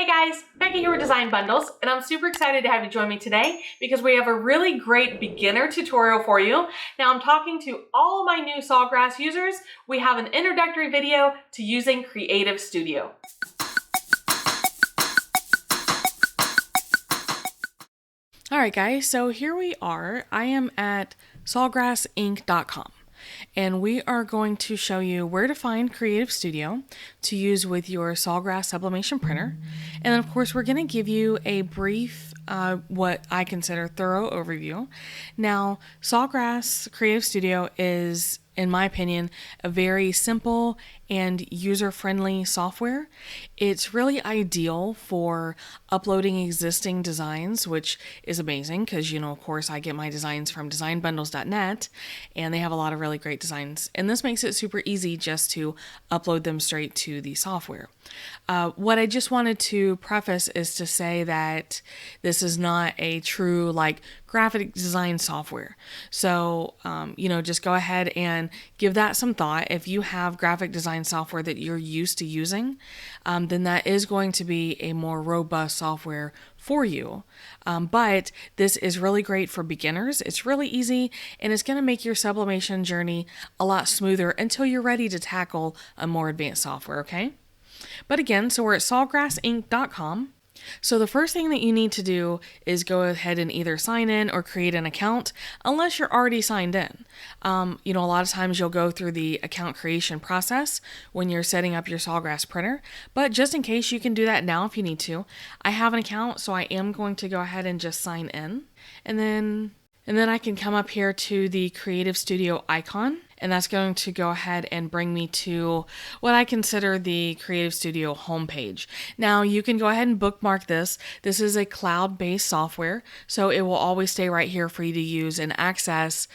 Hey guys, Becky here with Design Bundles, and I'm super excited to have you join me today because we have a really great beginner tutorial for you. Now I'm talking to all of my new Sawgrass users. We have an introductory video to using Creative Studio. Alright guys, so here we are. I am at sawgrassinc.com. And we are going to show you where to find Creative Studio to use with your Sawgrass sublimation printer. And then of course we're going to give you a brief, what I consider thorough overview. Now, Sawgrass Creative Studio is, in my opinion, a very simple and user-friendly software. It's really ideal for uploading existing designs, which is amazing because, of course, I get my designs from designbundles.net, and they have a lot of really great designs. And this makes it super easy just to upload them straight to the software. What I just wanted to preface is to say that this is not a true, graphic design software. So, just go ahead and give that some thought. If you have graphic design software that you're used to using, then that is going to be a more robust software for you. But this is really great for beginners. It's really easy, and it's going to make your sublimation journey a lot smoother until you're ready to tackle a more advanced software, okay? But again, so we're at sawgrassinc.com. So the first thing that you need to do is go ahead and either sign in or create an account unless you're already signed in. A lot of times you'll go through the account creation process when you're setting up your Sawgrass printer, but just in case, you can do that now if you need to. I have an account, so I am going to go ahead and just sign in. And then I can come up here to the Creative Studio icon, and that's going to go ahead and bring me to what I consider the Creative Studio homepage. Now, you can go ahead and bookmark this. This is a cloud-based software, so it will always stay right here for you to use and access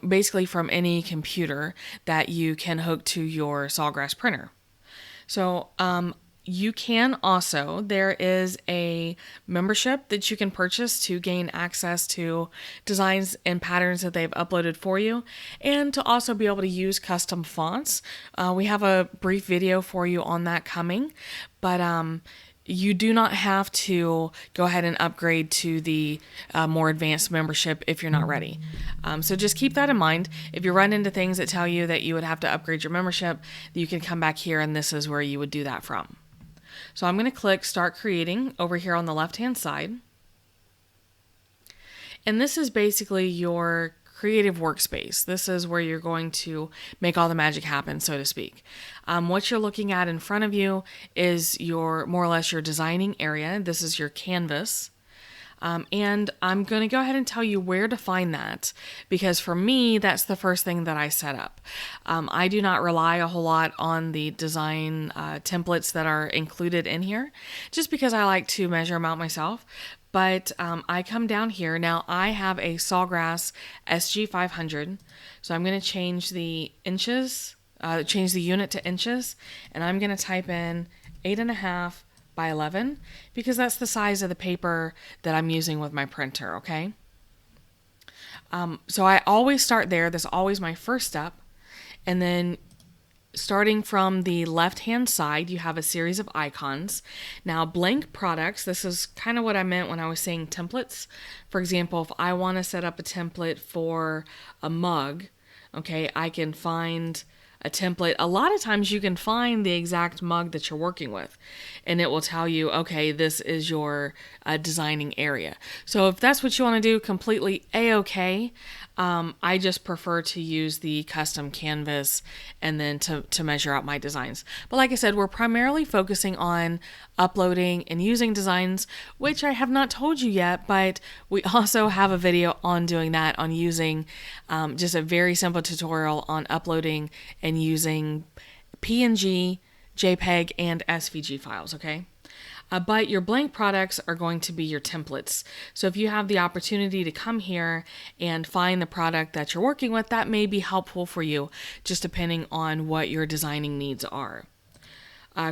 basically from any computer that you can hook to your Sawgrass printer. So, you can also, there is a membership that you can purchase to gain access to designs and patterns that they've uploaded for you, and to also be able to use custom fonts. We have a brief video for you on that coming, but you do not have to go ahead and upgrade to the more advanced membership if you're not ready. So just keep that in mind. If you run into things that tell you that you would have to upgrade your membership, you can come back here, and this is where you would do that from. So I'm going to click Start Creating over here on the left-hand side. And this is basically your creative workspace. This is where you're going to make all the magic happen, so to speak. What you're looking at in front of you is more or less your designing area. This is your canvas. And I'm going to go ahead and tell you where to find that, because for me, that's the first thing that I set up. I do not rely a whole lot on the design templates that are included in here, just because I like to measure them out myself. But I come down here. Now, I have a Sawgrass SG500, so I'm going to change the inches, change the unit to inches, and I'm going to type in 8.5 by 11, because that's the size of the paper that I'm using with my printer, okay? So I always start there. That's always my first step. And then starting from the left-hand side, you have a series of icons. Now, blank products, this is kind of what I meant when I was saying templates. For example, if I want to set up a template for a mug, okay, I can find a template. A lot of times you can find the exact mug that you're working with, and it will tell you, okay, this is your designing area. So if that's what you want to do, completely A-okay. I just prefer to use the custom canvas and then to measure out my designs. But like I said, we're primarily focusing on uploading and using designs, which I have not told you yet, but we also have a video on doing that, on using just a very simple tutorial on uploading and using PNG, JPEG, and SVG files, okay? But your blank products are going to be your templates. So if you have the opportunity to come here and find the product that you're working with, that may be helpful for you, just depending on what your designing needs are.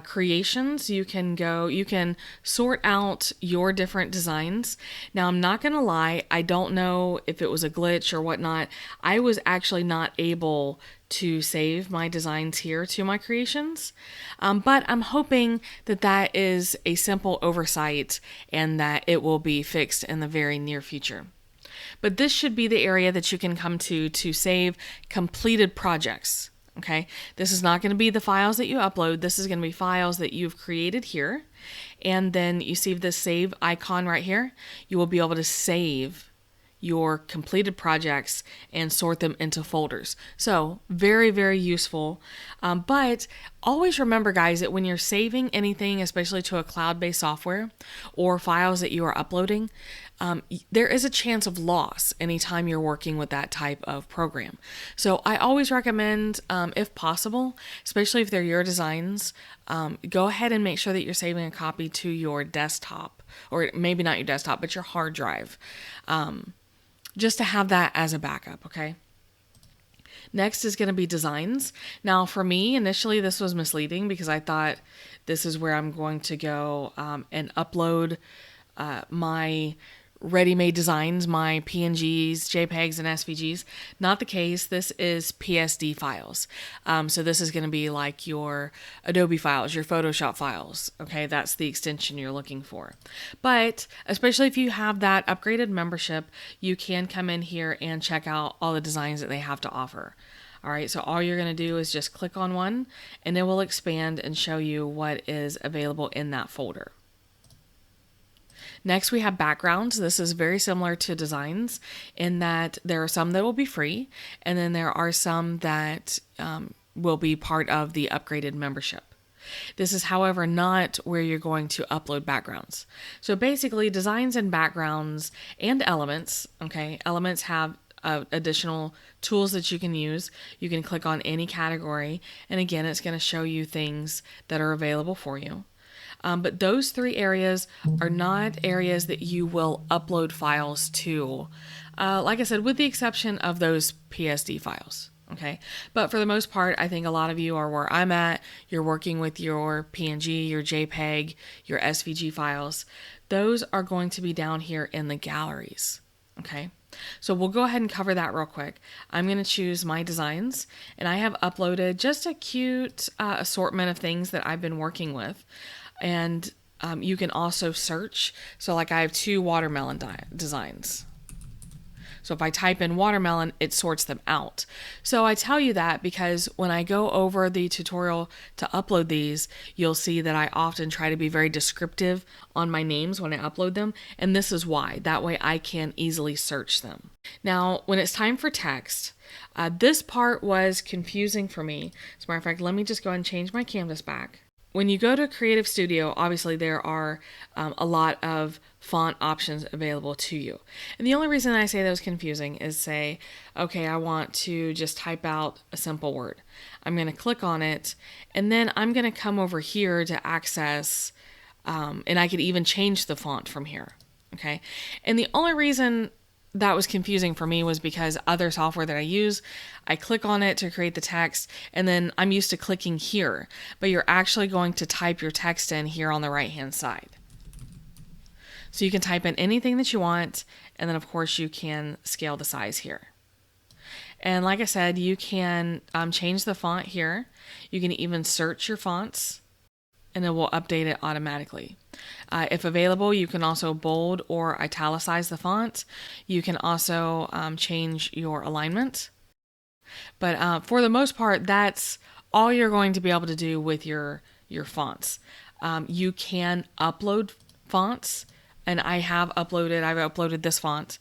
creations, you can sort out your different designs. Now, I'm not going to lie, I don't know if it was a glitch or whatnot. I was actually not able to save my designs here to my creations. But I'm hoping that that is a simple oversight and that it will be fixed in the very near future. But this should be the area that you can come to save completed projects. Okay, this is not going to be the files that you upload. This is going to be files that you've created here. And then you see this save icon right here. You will be able to save your completed projects and sort them into folders. So very, very useful. But always remember, guys, that when you're saving anything, especially to a cloud-based software or files that you are uploading, there is a chance of loss anytime you're working with that type of program. So I always recommend, if possible, especially if they're your designs, go ahead and make sure that you're saving a copy to your desktop, or maybe not your desktop, but your hard drive, just to have that as a backup, okay? Next is going to be designs. Now, for me, initially this was misleading because I thought this is where I'm going to go and upload my ready-made designs, my PNGs, JPEGs, and SVGs. Not the case. This is PSD files. So this is going to be like your Adobe files, your Photoshop files. Okay, that's the extension you're looking for. But especially if you have that upgraded membership, you can come in here and check out all the designs that they have to offer. All right, so all you're going to do is just click on one, and it will expand and show you what is available in that folder. Next, we have backgrounds. This is very similar to designs in that there are some that will be free, and then there are some that will be part of the upgraded membership. This is, however, not where you're going to upload backgrounds. So basically, designs and backgrounds and elements, okay, elements have additional tools that you can use. You can click on any category, and again, it's going to show you things that are available for you. But those three areas are not areas that you will upload files to, like I said, with the exception of those PSD files. Okay, but for the most part, I think a lot of you are where I'm at. You're working with your PNG, your JPEG, your SVG files. Those are going to be down here in the galleries. Okay, so we'll go ahead and cover that real quick. I'm going to choose my designs, and I have uploaded just a cute assortment of things that I've been working with. And you can also search. So like I have two watermelon designs. So if I type in watermelon, it sorts them out. So I tell you that because when I go over the tutorial to upload these, you'll see that I often try to be very descriptive on my names when I upload them. And this is why. That way I can easily search them. Now, when it's time for text, this part was confusing for me. As a matter of fact, let me just go ahead and change my canvas back. When you go to Creative Studio, obviously there are a lot of font options available to you. And the only reason I say that was confusing is say, okay, I want to just type out a simple word. I'm going to click on it, and then I'm going to come over here to access, and I could even change the font from here. Okay, and the only reason that was confusing for me was because other software that I use, I click on it to create the text, and then I'm used to clicking here, but you're actually going to type your text in here on the right hand side. So you can type in anything that you want, and then of course you can scale the size here. And like I said, you can change the font here. You can even search your fonts, and it will update it automatically. If available, you can also bold or italicize the font. You can also change your alignment. But for the most part, that's all you're going to be able to do with your fonts. You can upload fonts, and I've uploaded this font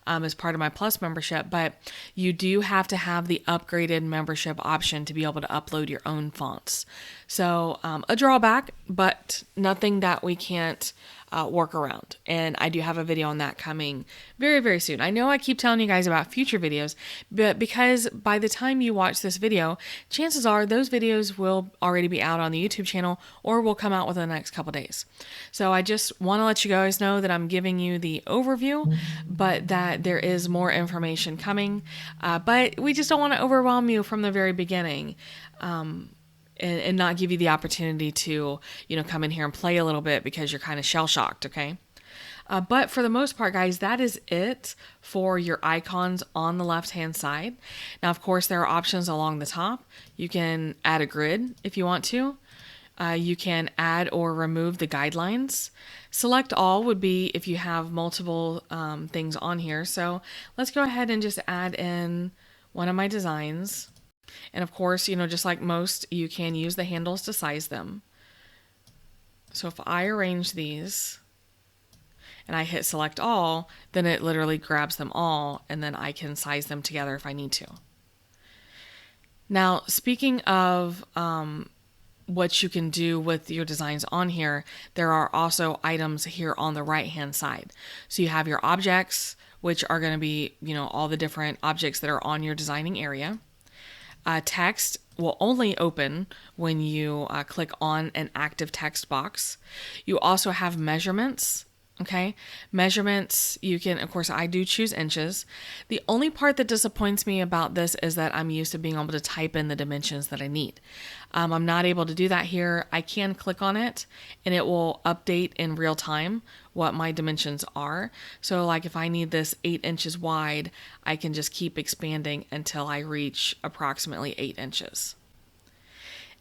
as part of my Plus membership, but you do have to have the upgraded membership option to be able to upload your own fonts. So a drawback, but nothing that we can't work around. And I do have a video on that coming very, very soon. I know I keep telling you guys about future videos, but because by the time you watch this video, chances are those videos will already be out on the YouTube channel or will come out within the next couple days. So I just want to let you guys know that I'm giving you the overview, but that there is more information coming. But we just don't want to overwhelm you from the very beginning. and not give you the opportunity to, come in here and play a little bit because you're kind of shell shocked, okay? But for the most part, guys, that is it for your icons on the left-hand side. Now, of course, there are options along the top. You can add a grid if you want to. You can add or remove the guidelines. Select all would be if you have multiple things on here. So let's go ahead and just add in one of my designs. And of course, just like most, you can use the handles to size them. So if I arrange these and I hit select all, then it literally grabs them all, and then I can size them together if I need to. Now, speaking of what you can do with your designs on here, there are also items here on the right hand side. So you have your objects, which are going to be, all the different objects that are on your designing area. Text will only open when you click on an active text box. You also have measurements. Okay, measurements, you can, of course, I do choose inches. The only part that disappoints me about this is that I'm used to being able to type in the dimensions that I need. I'm not able to do that here. I can click on it and it will update in real time what my dimensions are. So like if I need this 8 inches wide, I can just keep expanding until I reach approximately 8 inches.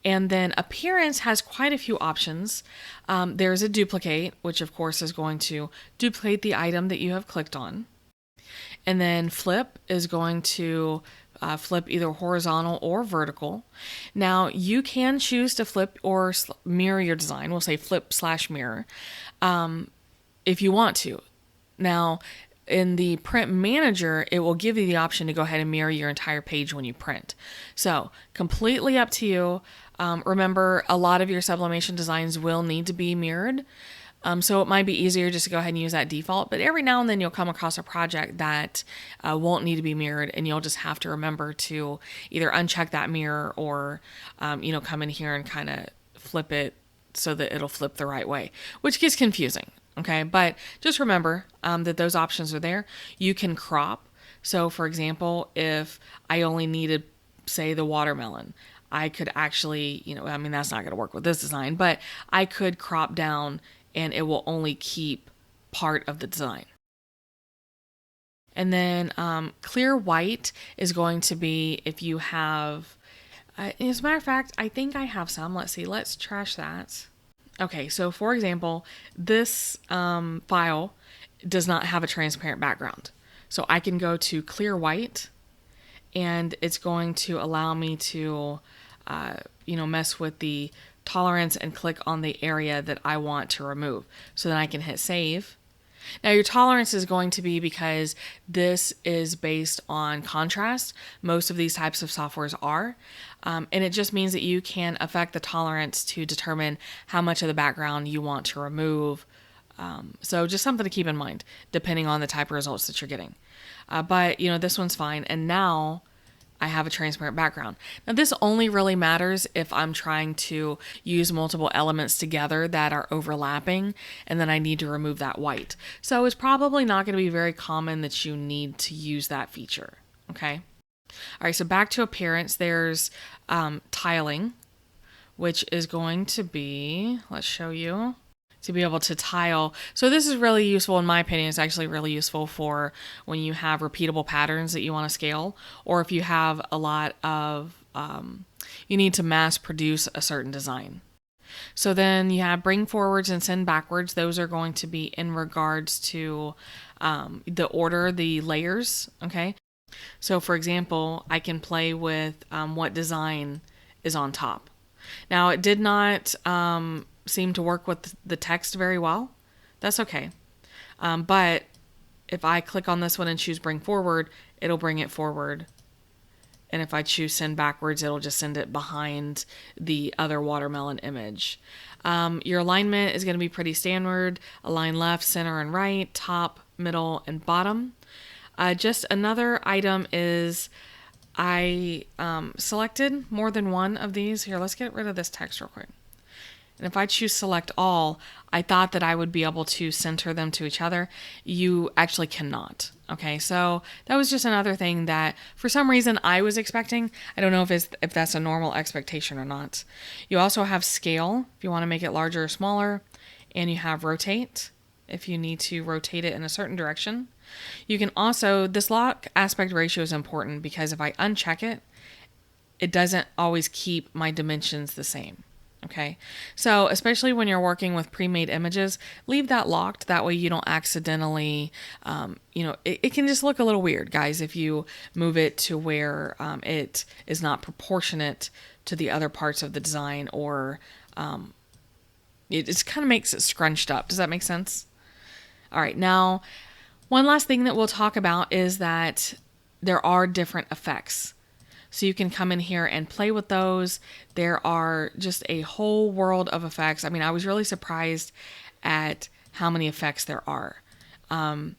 And then appearance has quite a few options. There's a duplicate, which of course is going to duplicate the item that you have clicked on. And then flip is going to flip either horizontal or vertical. Now you can choose to flip or mirror your design. We'll say flip/mirror if you want to. Now, in the print manager, it will give you the option to go ahead and mirror your entire page when you print. So completely up to you. Remember, a lot of your sublimation designs will need to be mirrored. So it might be easier just to go ahead and use that default, but every now and then you'll come across a project that won't need to be mirrored, and you'll just have to remember to either uncheck that mirror or, come in here and kind of flip it so that it'll flip the right way, which gets confusing. Okay, but just remember that those options are there. You can crop. So for example, if I only needed, say, the watermelon, I could actually, that's not going to work with this design, but I could crop down and it will only keep part of the design. And then clear white is going to be if you have, as a matter of fact, I think I have some. Let's see, let's trash that. Okay, so for example, this file does not have a transparent background. So I can go to clear white and it's going to allow me to, mess with the tolerance and click on the area that I want to remove. So then I can hit save. Now your tolerance is going to be because this is based on contrast. Most of these types of softwares are. And it just means that you can affect the tolerance to determine how much of the background you want to remove. So just something to keep in mind, depending on the type of results that you're getting. But this one's fine. And now I have a transparent background. Now this only really matters if I'm trying to use multiple elements together that are overlapping and then I need to remove that white. So it's probably not going to be very common that you need to use that feature. Okay. All right. So back to appearance, there's tiling, which is going to be, let's show you, to be able to tile. So this is really useful, in my opinion. It's actually really useful for when you have repeatable patterns that you want to scale, or if you have a lot of, you need to mass produce a certain design. So then you have bring forwards and send backwards. Those are going to be in regards to the order, the layers. Okay. So for example, I can play with what design is on top. Now it did not seem to work with the text very well. That's okay. But if I click on this one and choose bring forward, it'll bring it forward. And if I choose send backwards, it'll just send it behind the other watermelon image. Your alignment is going to be pretty standard. Align left, center, and right, top, middle, and bottom. Just another item is I selected more than one of these. Here, let's get rid of this text real quick. And if I choose select all, I thought that I would be able to center them to each other. You actually cannot. Okay, so that was just another thing that for some reason I was expecting. I don't know if that's a normal expectation or not. You also have scale if you want to make it larger or smaller, and you have rotate if you need to rotate it in a certain direction. You can also, this lock aspect ratio is important because if I uncheck it, it doesn't always keep my dimensions the same. Okay, so especially when you're working with pre-made images, leave that locked. That way you don't accidentally, it can just look a little weird, guys, if you move it to where it is not proportionate to the other parts of the design, or it just kind of makes it scrunched up. Does that make sense? All right, now, one last thing that we'll talk about is that there are different effects. So you can come in here and play with those. There are just a whole world of effects. I mean, I was really surprised at how many effects there are. And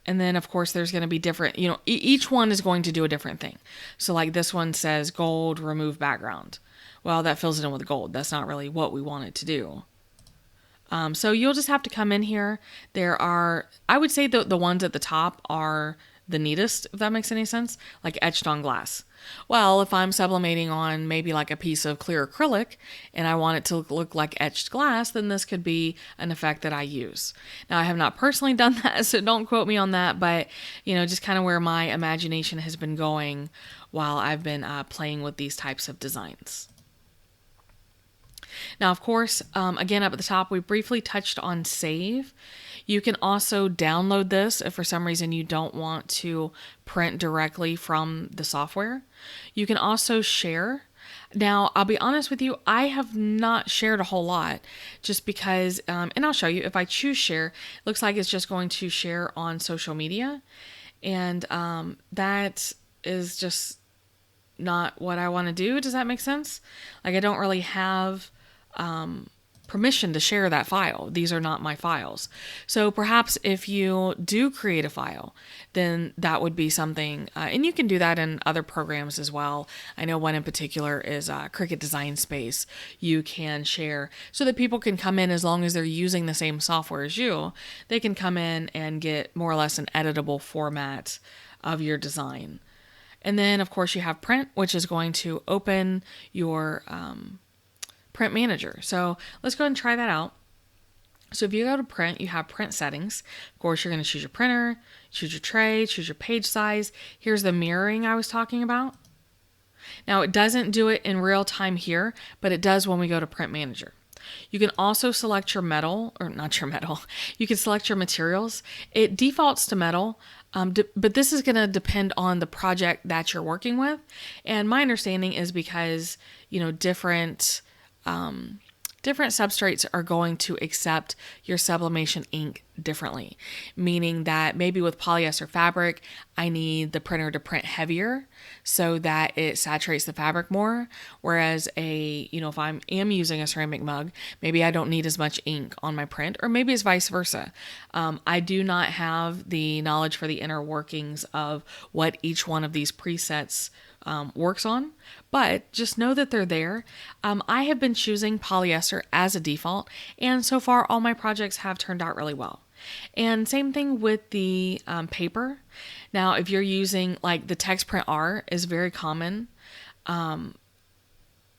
then, of course, there's going to be different, each one is going to do a different thing. So like this one says gold, remove background. Well, that fills it in with gold. That's not really what we want it to do. So you'll just have to come in here. There are, I would say the ones at the top are the neatest, if that makes any sense, like etched on glass. Well, if I'm sublimating on maybe like a piece of clear acrylic and I want it to look like etched glass, then this could be an effect that I use. Now, I have not personally done that, so don't quote me on that, but just kind of where my imagination has been going while I've been playing with these types of designs. Now, of course, again, up at the top, we briefly touched on save. You can also download this if for some reason you don't want to print directly from the software. You can also share. Now, I'll be honest with you, I have not shared a whole lot just because, and I'll show you, if I choose share, it looks like it's just going to share on social media. And that is just not what I want to do. Does that make sense? Like, I don't really have permission to share that file. These are not my files. So perhaps if you do create a file, then that would be something, and you can do that in other programs as well. I know one in particular is Cricut Design Space. You can share so that people can come in, as long as they're using the same software as you, they can come in and get more or less an editable format of your design. And then, of course, you have print, which is going to open your print manager. So let's go ahead and try that out. So if you go to print, you have print settings. Of course, you're going to choose your printer, choose your tray, choose your page size. Here's the mirroring I was talking about. Now, it doesn't do it in real time here, but it does when we go to print manager. You can also select your metal, or not your metal. You can select your materials. It defaults to metal, but this is going to depend on the project that you're working with. And my understanding is because, different substrates are going to accept your sublimation ink differently, meaning that maybe with polyester fabric, I need the printer to print heavier so that it saturates the fabric more. Whereas if I am using a ceramic mug, maybe I don't need as much ink on my print, or maybe it's vice versa. I do not have the knowledge for the inner workings of what each one of these presets works on, but just know that they're there. I have been choosing polyester as a default, and so far all my projects have turned out really well. And same thing with the paper. Now, if you're using, like, the TexPrint R is very common.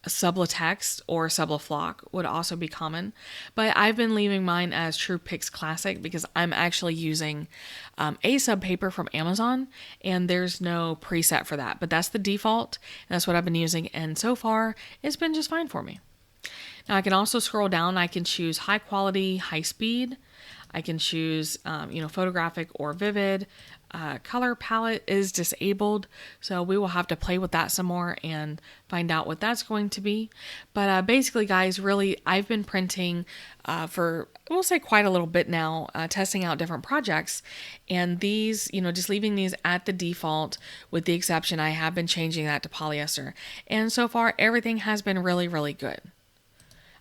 Sublatex or Sublaflock would also be common, but I've been leaving mine as TruePix Classic because I'm actually using a sub paper from Amazon, and there's no preset for that, but that's the default, and that's what I've been using, and so far it's been just fine for me. Now I can also scroll down. I can choose high quality, high speed. I can choose, photographic or vivid. Color palette is disabled, so we will have to play with that some more and find out what that's going to be. But basically, guys, really, I've been printing for, we'll say, quite a little bit now, testing out different projects. And these, just leaving these at the default, with the exception, I have been changing that to polyester. And so far, everything has been really, really good.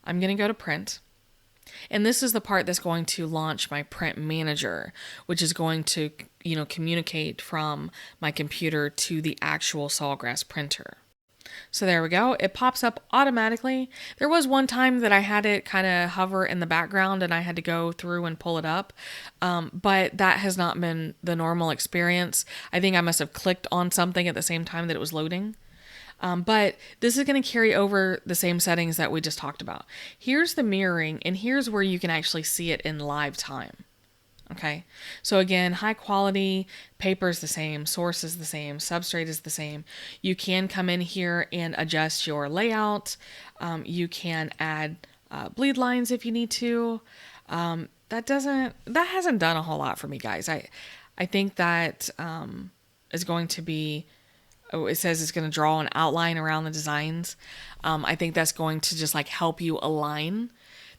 I'm going to go to print. And this is the part that's going to launch my print manager, which is going to, communicate from my computer to the actual Sawgrass printer. So there we go. It pops up automatically. There was one time that I had it kind of hover in the background and I had to go through and pull it up. But that has not been the normal experience. I think I must have clicked on something at the same time that it was loading. But this is going to carry over the same settings that we just talked about. Here's the mirroring, and here's where you can actually see it in live time. Okay, so again, high quality, paper is the same, source is the same, substrate is the same. You can come in here and adjust your layout. You can add bleed lines if you need to. That hasn't done a whole lot for me, guys. I think that is going to be, oh, it says it's going to draw an outline around the designs. I think that's going to just like help you align.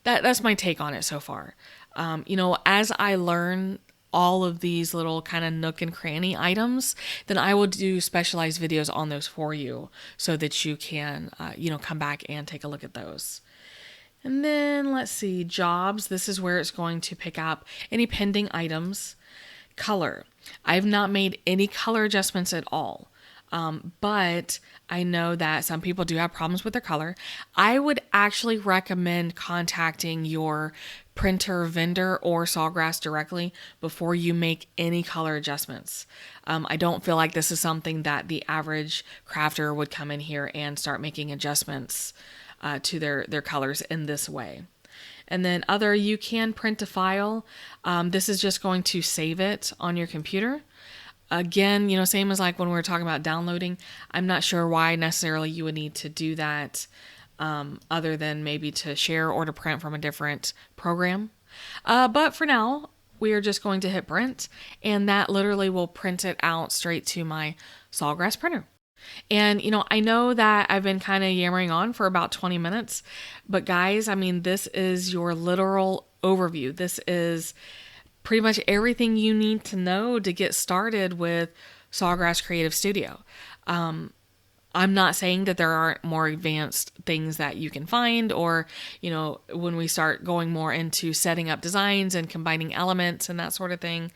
That's my take on it so far. As I learn all of these little kind of nook and cranny items, then I will do specialized videos on those for you so that you can, come back and take a look at those. And then let's see, jobs. This is where it's going to pick up any pending items. Color. I've not made any color adjustments at all. But I know that some people do have problems with their color. I would actually recommend contacting your printer vendor or Sawgrass directly before you make any color adjustments. I don't feel like this is something that the average crafter would come in here and start making adjustments to their colors in this way. And then you can print a file. This is just going to save it on your computer. Again, same as like when we were talking about downloading, I'm not sure why necessarily you would need to do that other than maybe to share or to print from a different program. But for now, we are just going to hit print, and that literally will print it out straight to my Sawgrass printer. And, I know that I've been kind of yammering on for about 20 minutes, but guys, this is your literal overview. This is pretty much everything you need to know to get started with Sawgrass Creative Studio. I'm not saying that there aren't more advanced things that you can find, or, when we start going more into setting up designs and combining elements and that sort of thing,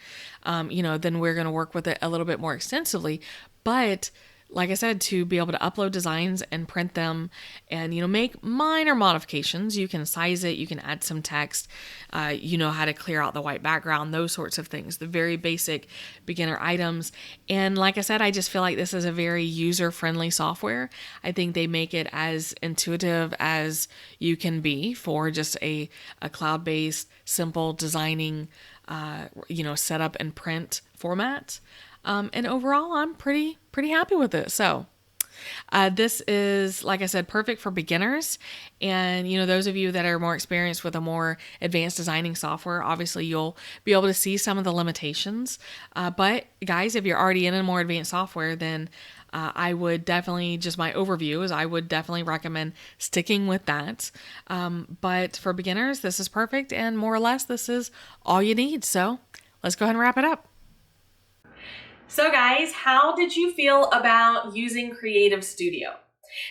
then we're going to work with it a little bit more extensively. But like I said, to be able to upload designs and print them and, make minor modifications. You can size it, you can add some text, how to clear out the white background, those sorts of things, the very basic beginner items. And like I said, I just feel like this is a very user-friendly software. I think they make it as intuitive as you can be for just a cloud-based, simple designing, setup and print format. And overall, I'm pretty happy with it. So this is, like I said, perfect for beginners. And, those of you that are more experienced with a more advanced designing software, obviously you'll be able to see some of the limitations. But guys, if you're already in a more advanced software, then I would definitely, just my overview is I would definitely recommend sticking with that. But for beginners, this is perfect. And more or less, this is all you need. So let's go ahead and wrap it up. So guys, how did you feel about using Creative Studio?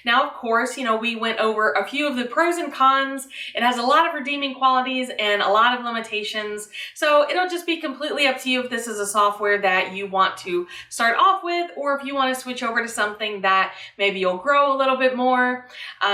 Now, of course, we went over a few of the pros and cons. It has a lot of redeeming qualities and a lot of limitations. So it'll just be completely up to you if this is a software that you want to start off with, or if you want to switch over to something that maybe you'll grow a little bit more.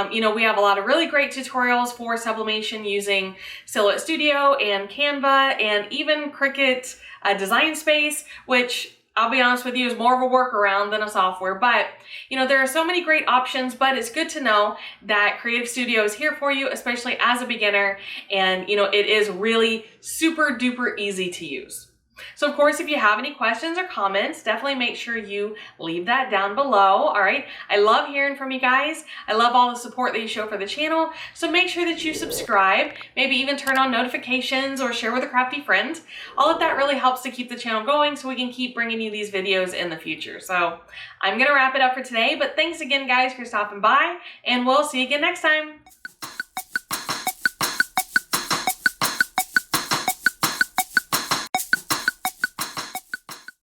We have a lot of really great tutorials for sublimation using Silhouette Studio and Canva and even Cricut Design Space, which I'll be honest with you, is more of a workaround than a software. But, there are so many great options, but it's good to know that Creative Studio is here for you, especially as a beginner. And, it is really super duper easy to use. So of course, if you have any questions or comments, definitely make sure you leave that down below. All right. I love hearing from you guys. I love all the support that you show for the channel. So make sure that you subscribe, maybe even turn on notifications or share with a crafty friend. All of that really helps to keep the channel going so we can keep bringing you these videos in the future. So I'm going to wrap it up for today, but thanks again, guys, for stopping by, and we'll see you again next time.